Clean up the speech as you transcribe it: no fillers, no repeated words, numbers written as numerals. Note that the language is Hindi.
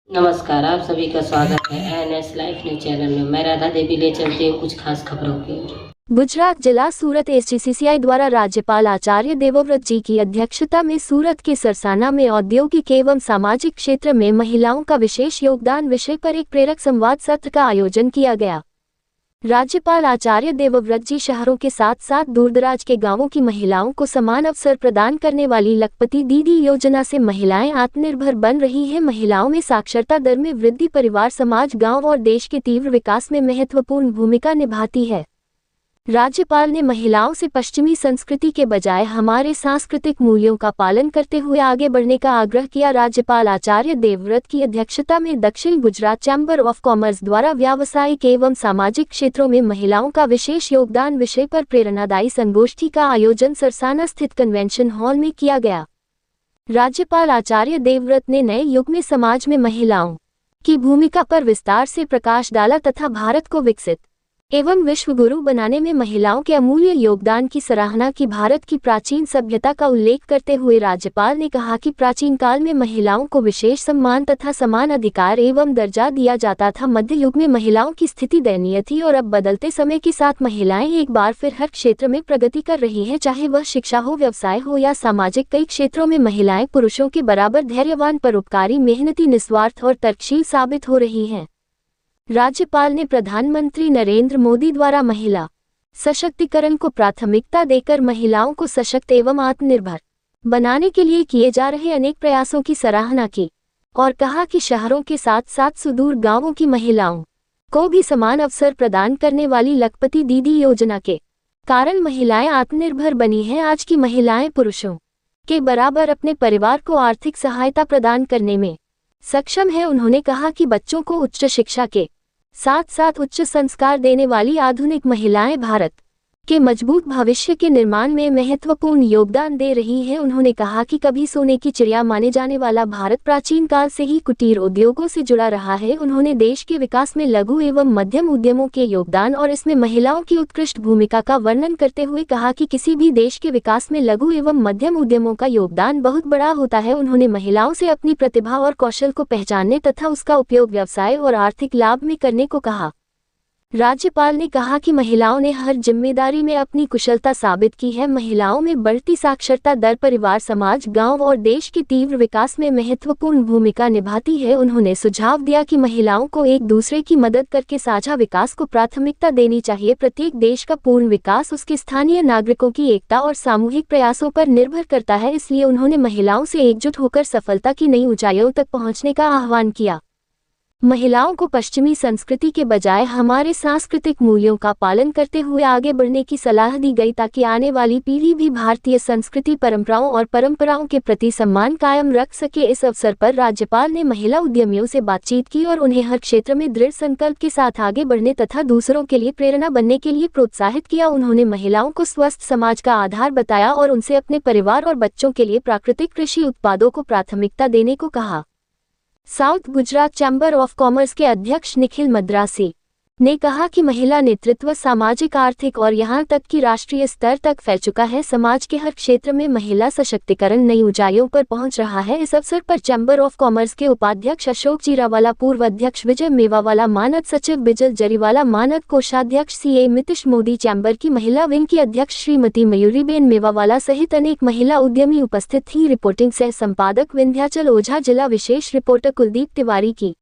नमस्कार, आप सभी का स्वागत है एनएस लाइफ न्यूज चैनल में। मैं राधा देवी ले चलती हूँ कुछ खास खबरों की। गुजरात जिला सूरत एसजीसीसीआई द्वारा राज्यपाल आचार्य देवव्रत जी की अध्यक्षता में सूरत के सरसाना में औद्योगिक एवं सामाजिक क्षेत्र में महिलाओं का विशेष योगदान विषय पर एक प्रेरक संवाद सत्र का आयोजन किया गया। राज्यपाल आचार्य देवव्रत जी शहरों के साथ साथ दूरदराज के गांवों की महिलाओं को समान अवसर प्रदान करने वाली लखपति दीदी योजना से महिलाएं आत्मनिर्भर बन रही हैं। महिलाओं में साक्षरता दर में वृद्धि परिवार, समाज, गांव और देश के तीव्र विकास में महत्वपूर्ण भूमिका निभाती है। राज्यपाल ने महिलाओं से पश्चिमी संस्कृति के बजाय हमारे सांस्कृतिक मूल्यों का पालन करते हुए आगे बढ़ने का आग्रह किया। राज्यपाल आचार्य देवव्रत की अध्यक्षता में दक्षिण गुजरात चैम्बर ऑफ कॉमर्स द्वारा व्यावसायिक एवं सामाजिक क्षेत्रों में महिलाओं का विशेष योगदान विषय पर प्रेरणादायी संगोष्ठी का आयोजन सरसाना स्थित कन्वेंशन हॉल में किया गया। राज्यपाल आचार्य देवव्रत ने नए युग में समाज में महिलाओं की भूमिका पर विस्तार से प्रकाश डाला तथा भारत को विकसित एवं विश्व गुरु बनाने में महिलाओं के अमूल्य योगदान की सराहना की। भारत की प्राचीन सभ्यता का उल्लेख करते हुए राज्यपाल ने कहा कि प्राचीन काल में महिलाओं को विशेष सम्मान तथा समान अधिकार एवं दर्जा दिया जाता था। मध्य युग में महिलाओं की स्थिति दयनीय थी और अब बदलते समय के साथ महिलाएं एक बार फिर हर क्षेत्र में प्रगति कर रही हैं, चाहे वह शिक्षा हो, व्यवसाय हो या सामाजिक। कई क्षेत्रों में महिलाएं पुरुषों के बराबर धैर्यवान, परोपकारी, मेहनती, निस्वार्थ और तर्कशील साबित हो रही हैं। राज्यपाल ने प्रधानमंत्री नरेंद्र मोदी द्वारा महिला सशक्तिकरण को प्राथमिकता देकर महिलाओं को सशक्त एवं आत्मनिर्भर बनाने के लिए किए जा रहे अनेक प्रयासों की सराहना की और कहा कि शहरों के साथ साथ सुदूर गांवों की महिलाओं को भी समान अवसर प्रदान करने वाली लखपति दीदी योजना के कारण महिलाएं आत्मनिर्भर बनी हैं। आज की महिलाएं पुरुषों के बराबर अपने परिवार को आर्थिक सहायता प्रदान करने में सक्षम है। उन्होंने कहा कि बच्चों को उच्च शिक्षा के साथ साथ उच्च संस्कार देने वाली आधुनिक महिलाएं भारत के मजबूत भविष्य के निर्माण में महत्वपूर्ण योगदान दे रही हैं। उन्होंने कहा कि कभी सोने की चिड़िया माने जाने वाला भारत प्राचीन काल से ही कुटीर उद्योगों से जुड़ा रहा है। उन्होंने देश के विकास में लघु एवं मध्यम उद्यमों के योगदान और इसमें महिलाओं की उत्कृष्ट भूमिका का वर्णन करते हुए कहा कि किसी भी देश के विकास में लघु एवं मध्यम उद्यमों का योगदान बहुत बड़ा होता है। उन्होंने महिलाओं से अपनी प्रतिभा और कौशल को पहचानने तथा उसका उपयोग व्यवसाय और आर्थिक लाभ में करने को कहा। राज्यपाल ने कहा कि महिलाओं ने हर जिम्मेदारी में अपनी कुशलता साबित की है। महिलाओं में बढ़ती साक्षरता दर परिवार, समाज, गांव और देश के तीव्र विकास में महत्वपूर्ण भूमिका निभाती है। उन्होंने सुझाव दिया कि महिलाओं को एक दूसरे की मदद करके साझा विकास को प्राथमिकता देनी चाहिए। प्रत्येक देश का पूर्ण विकास उसके स्थानीय नागरिकों की एकता और सामूहिक प्रयासों पर निर्भर करता है, इसलिए उन्होंने महिलाओं से एकजुट होकर सफलता की नई ऊंचाइयों तक पहुंचने का आह्वान किया। महिलाओं को पश्चिमी संस्कृति के बजाय हमारे सांस्कृतिक मूल्यों का पालन करते हुए आगे बढ़ने की सलाह दी गई ताकि आने वाली पीढ़ी भी भारतीय संस्कृति, परंपराओं के प्रति सम्मान कायम रख सके। इस अवसर पर राज्यपाल ने महिला उद्यमियों से बातचीत की और उन्हें हर क्षेत्र में दृढ़ संकल्प के साथ आगे बढ़ने तथा दूसरों के लिए प्रेरणा बनने के लिए प्रोत्साहित किया। उन्होंने महिलाओं को स्वस्थ समाज का आधार बताया और उनसे अपने परिवार और बच्चों के लिए प्राकृतिक कृषि उत्पादों को प्राथमिकता देने को कहा। South Gujarat chamber of commerce के अध्यक्ष निखिल मद्रासी ने कहा कि महिला नेतृत्व सामाजिक, आर्थिक और यहां तक कि राष्ट्रीय स्तर तक फैल चुका है। समाज के हर क्षेत्र में महिला सशक्तिकरण नई ऊंचाइयों पर पहुंच रहा है। इस अवसर पर चैम्बर ऑफ कॉमर्स के उपाध्यक्ष अशोक जीरावाला, पूर्व अध्यक्ष विजय मेवावाला, मानद सचिव बिजल जरीवाला, मानद कोषाध्यक्ष सीए मितिश मोदी, चैम्बर की महिला विंग की अध्यक्ष श्रीमती मयूरीबेन मेवावाला सहित अनेक महिला उद्यमी उपस्थित थी। रिपोर्टिंग सह संपादक विंध्याचल ओझा, जिला विशेष रिपोर्टर कुलदीप तिवारी की।